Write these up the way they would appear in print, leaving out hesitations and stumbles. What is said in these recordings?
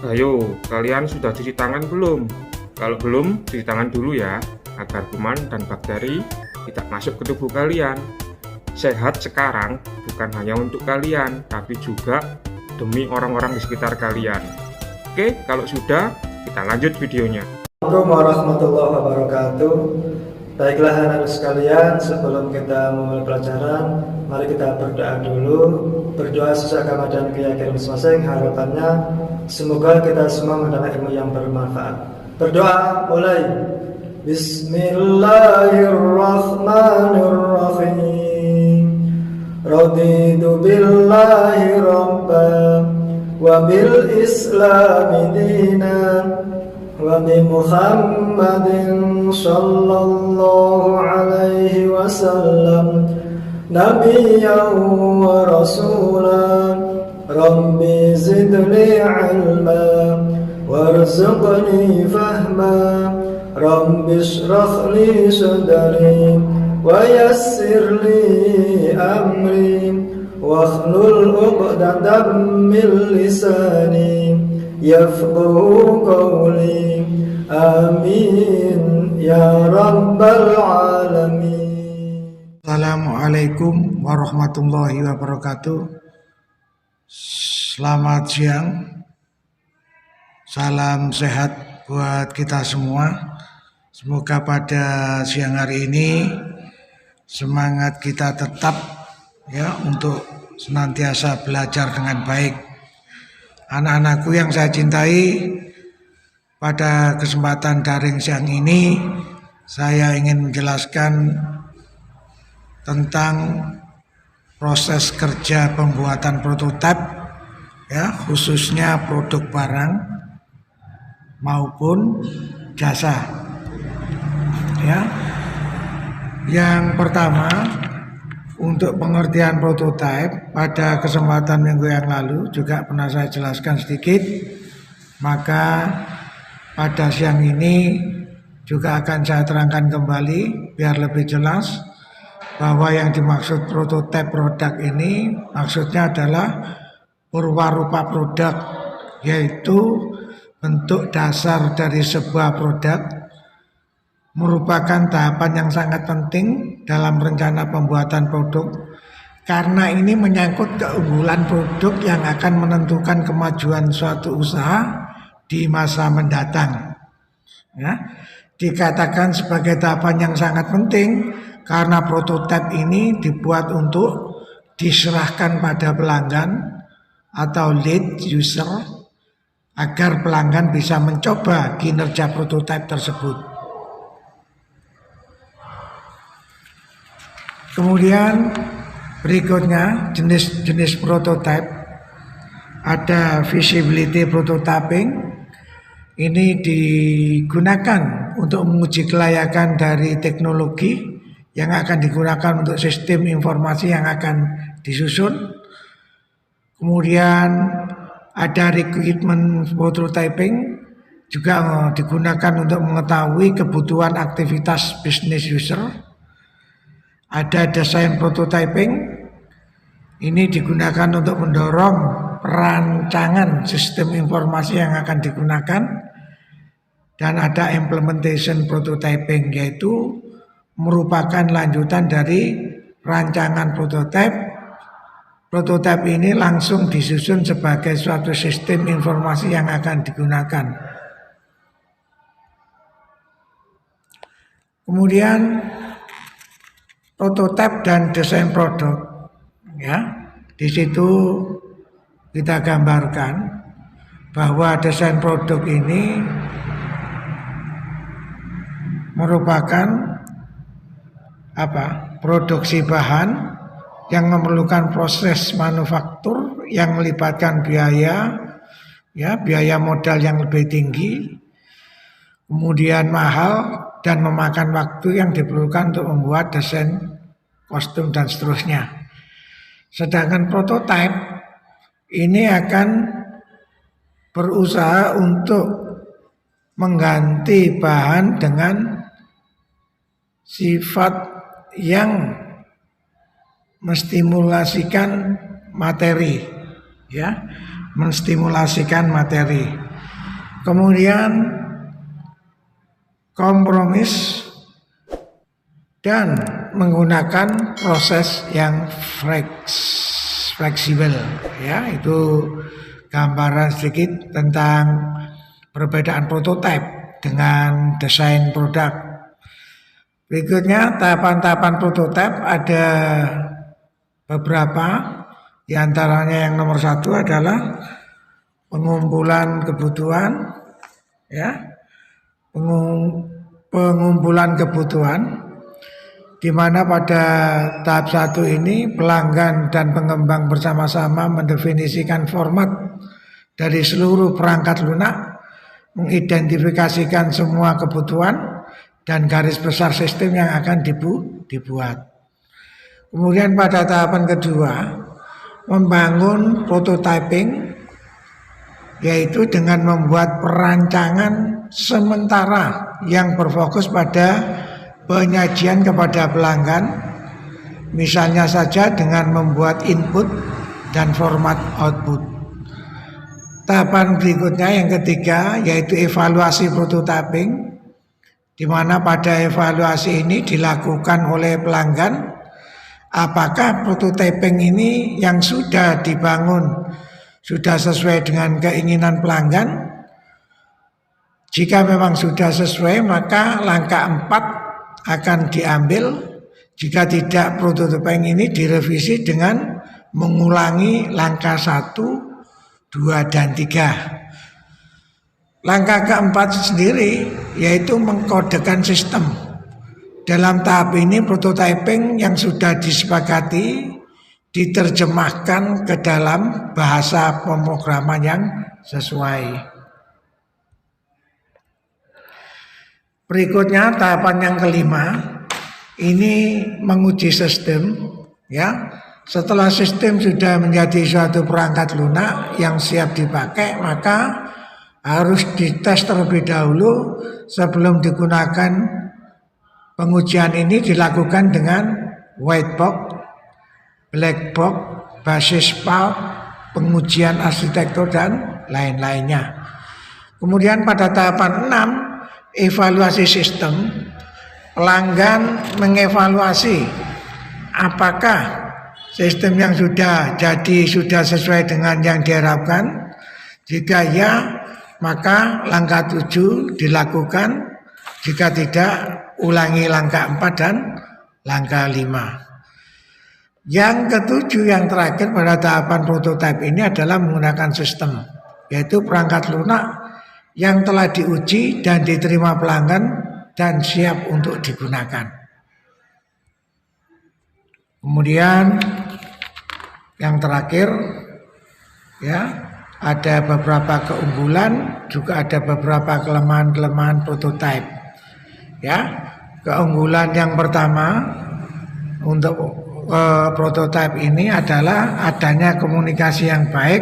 Ayo, kalian sudah cuci tangan belum? Kalau belum, cuci tangan dulu ya, agar kuman dan bakteri tidak masuk ke tubuh kalian. Sehat sekarang bukan hanya untuk kalian, tapi juga demi orang-orang di sekitar kalian. Oke, kalau sudah, kita lanjut videonya. Assalamualaikum warahmatullahi wabarakatuh. Baiklah anak-anak sekalian, sebelum kita memulai pelajaran, mari kita berdoa dulu. Berdoa sesuai agama dan keyakinan masing-masing. Harapannya semoga kita semua mendapat ilmu yang bermanfaat. Berdoa mulai. Bismillahirrahmanirrahim. Raditu billahi rabban wa bil islami dinan wa bi Muhammadin sallallahu alaihi wasallam nabiyyan wa rasulan. Rabbi zidni ilma warzuqni fahma. Rabbi shrah li sadri wa yassir li amri wakhlul 'uqdatam min lisani yafqahu qawli. Amin ya rabbal alamin. Assalamualaikum warahmatullahi wabarakatuh. Selamat siang. Salam sehat buat kita semua. Semoga pada siang hari ini semangat kita tetap untuk senantiasa belajar dengan baik. Anak-anakku yang saya cintai, pada kesempatan daring siang ini saya ingin menjelaskan tentang proses kerja pembuatan prototipe, khususnya produk barang maupun jasa. Yang pertama, untuk pengertian prototipe, pada kesempatan minggu yang lalu juga pernah saya jelaskan sedikit. Maka pada siang ini juga akan saya terangkan kembali biar lebih jelas bahwa yang dimaksud prototipe produk ini maksudnya adalah purwarupa produk, yaitu bentuk dasar dari sebuah produk, merupakan tahapan yang sangat penting dalam rencana pembuatan produk karena ini menyangkut keunggulan produk yang akan menentukan kemajuan suatu usaha di masa mendatang. Dikatakan sebagai tahapan yang sangat penting karena prototipe ini dibuat untuk diserahkan pada pelanggan atau lead user agar pelanggan bisa mencoba kinerja prototipe tersebut. Kemudian berikutnya jenis-jenis prototipe. Ada visibility prototyping. Ini digunakan untuk menguji kelayakan dari teknologi yang akan digunakan untuk sistem informasi yang akan disusun. Kemudian ada requirement prototyping, juga digunakan untuk mengetahui kebutuhan aktivitas business user. Ada desain prototyping, ini digunakan untuk mendorong perancangan sistem informasi yang akan digunakan. Dan ada implementation prototyping, yaitu merupakan lanjutan dari rancangan prototipe. Prototipe ini langsung disusun sebagai suatu sistem informasi yang akan digunakan. Kemudian prototipe dan desain produk, di situ kita gambarkan bahwa desain produk ini merupakan produksi bahan yang memerlukan proses manufaktur yang melibatkan biaya modal yang lebih tinggi, kemudian mahal dan memakan waktu yang diperlukan untuk membuat desain kostum dan seterusnya. Sedangkan prototipe ini akan berusaha untuk mengganti bahan dengan sifat yang menstimulasikan materi, menstimulasikan materi. kemudian kompromis dan menggunakan proses yang fleksibel. Ya, itu gambaran sedikit tentang perbedaan prototipe dengan desain produk. Berikutnya tahapan-tahapan prototipe ada beberapa, di antaranya yang nomor 1 adalah pengumpulan kebutuhan, ya, pengumpulan kebutuhan, di mana pada tahap 1 ini pelanggan dan pengembang bersama-sama mendefinisikan format dari seluruh perangkat lunak, mengidentifikasikan semua kebutuhan dan garis besar sistem yang akan dibuat. Kemudian pada tahapan kedua, membangun prototyping, yaitu dengan membuat perancangan sementara yang berfokus pada penyajian kepada pelanggan, misalnya saja dengan membuat input dan format output. Tahapan berikutnya yang ketiga yaitu evaluasi prototyping, di mana pada evaluasi ini dilakukan oleh pelanggan apakah prototyping ini yang sudah dibangun sudah sesuai dengan keinginan pelanggan. Jika memang sudah sesuai, maka langkah 4 akan diambil. Jika tidak, prototyping ini direvisi dengan mengulangi langkah 1, 2, dan 3. Langkah keempat sendiri yaitu mengkodekan sistem. Dalam tahap ini prototyping yang sudah disepakati diterjemahkan ke dalam bahasa pemrograman yang sesuai. Berikutnya tahapan yang kelima, ini menguji sistem, ya. Setelah sistem sudah menjadi suatu perangkat lunak yang siap dipakai, maka harus dites terlebih dahulu sebelum digunakan. Pengujian ini dilakukan dengan white box, black box, basis pulp, pengujian arsitektur dan lain-lainnya. Kemudian pada tahapan 6, evaluasi sistem, pelanggan mengevaluasi apakah sistem yang sudah jadi sudah sesuai dengan yang diharapkan. Jika ya, maka langkah 7 dilakukan. Jika tidak, ulangi langkah 4 dan langkah 5. Yang ketujuh, yang terakhir pada tahapan prototipe ini adalah menggunakan sistem, yaitu perangkat lunak yang telah diuji dan diterima pelanggan dan siap untuk digunakan. Kemudian yang terakhir, ya, ada beberapa keunggulan, juga ada beberapa kelemahan-kelemahan prototipe. Ya, keunggulan yang pertama untuk prototipe ini adalah adanya komunikasi yang baik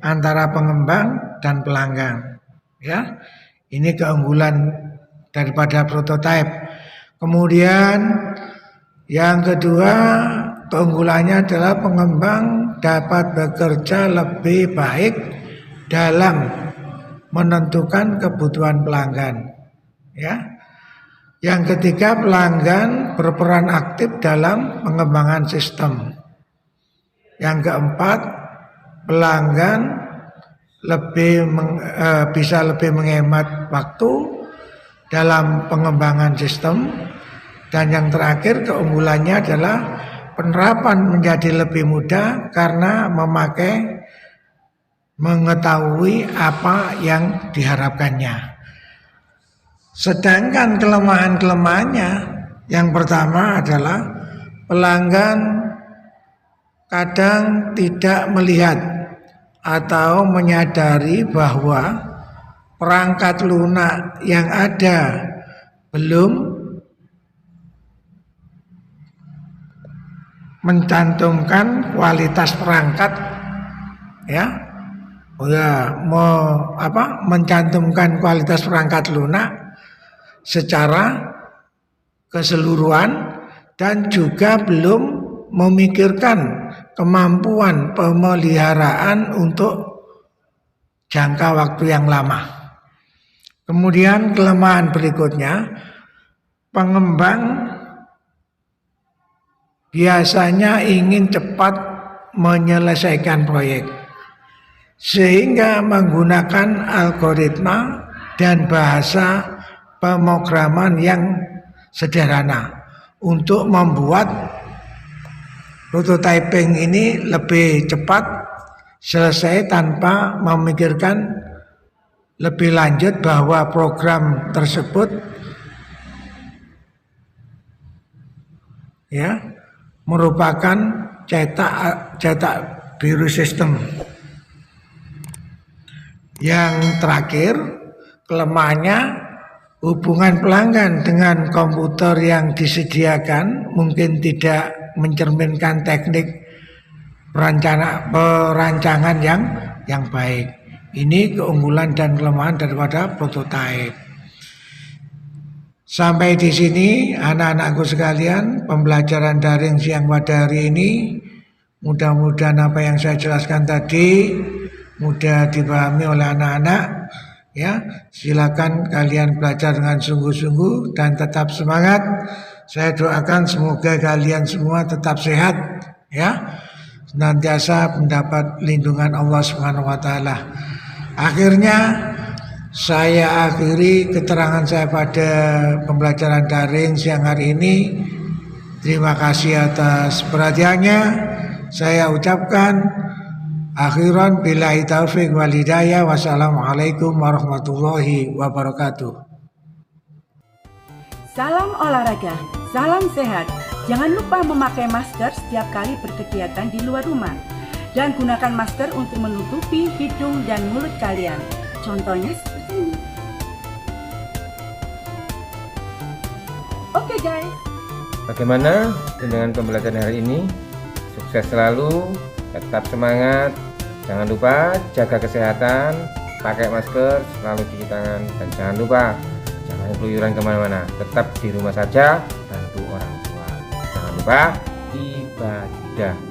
antara pengembang dan pelanggan. Ya, ini keunggulan daripada prototipe. Kemudian yang kedua, keunggulannya adalah pengembang dapat bekerja lebih baik dalam menentukan kebutuhan pelanggan. Ya. Yang ketiga, pelanggan berperan aktif dalam pengembangan sistem. Yang keempat, pelanggan bisa lebih menghemat waktu dalam pengembangan sistem. Dan yang terakhir, keunggulannya adalah penerapan menjadi lebih mudah karena mengetahui apa yang diharapkannya. Sedangkan kelemahan-kelemahannya, yang pertama adalah pelanggan kadang tidak melihat atau menyadari bahwa perangkat lunak yang ada belum mencantumkan kualitas perangkat, ya, mencantumkan kualitas perangkat lunak secara keseluruhan dan juga belum memikirkan kemampuan pemeliharaan untuk jangka waktu yang lama. Kemudian kelemahan berikutnya, pengembang biasanya ingin cepat menyelesaikan proyek, sehingga menggunakan algoritma dan bahasa pemrograman yang sederhana untuk membuat prototyping ini lebih cepat selesai tanpa memikirkan lebih lanjut bahwa program tersebut merupakan cetak biru sistem. Yang terakhir, kelemahannya hubungan pelanggan dengan komputer yang disediakan mungkin tidak mencerminkan teknik perancangan yang baik. Ini keunggulan dan kelemahan daripada prototype. Sampai di sini anak-anakku sekalian, pembelajaran daring siang pada hari ini. Mudah-mudahan apa yang saya jelaskan tadi mudah dipahami oleh anak-anak. Silakan kalian belajar dengan sungguh-sungguh dan tetap semangat. Saya doakan semoga kalian semua tetap sehat, senantiasa mendapat lindungan Allah Subhanahu wa taala. Akhirnya saya akhiri keterangan saya pada pembelajaran daring siang hari ini. Terima kasih atas perhatiannya. Saya ucapkan akhiran billahi taufiq wal hidayah. Wassalamualaikum warahmatullahi wabarakatuh. Salam olahraga, salam sehat. Jangan lupa memakai masker setiap kali berkegiatan di luar rumah. Dan gunakan masker untuk menutupi hidung dan mulut kalian. Contohnya seperti ini. Oke guys. Bagaimana dengan pembelajaran hari ini? Sukses selalu, tetap semangat. Jangan lupa jaga kesehatan, pakai masker, selalu cuci tangan, dan jangan lupa jangan keluyuran kemana-mana. Tetap di rumah saja, bantu orang tua. Jangan lupa ibadah.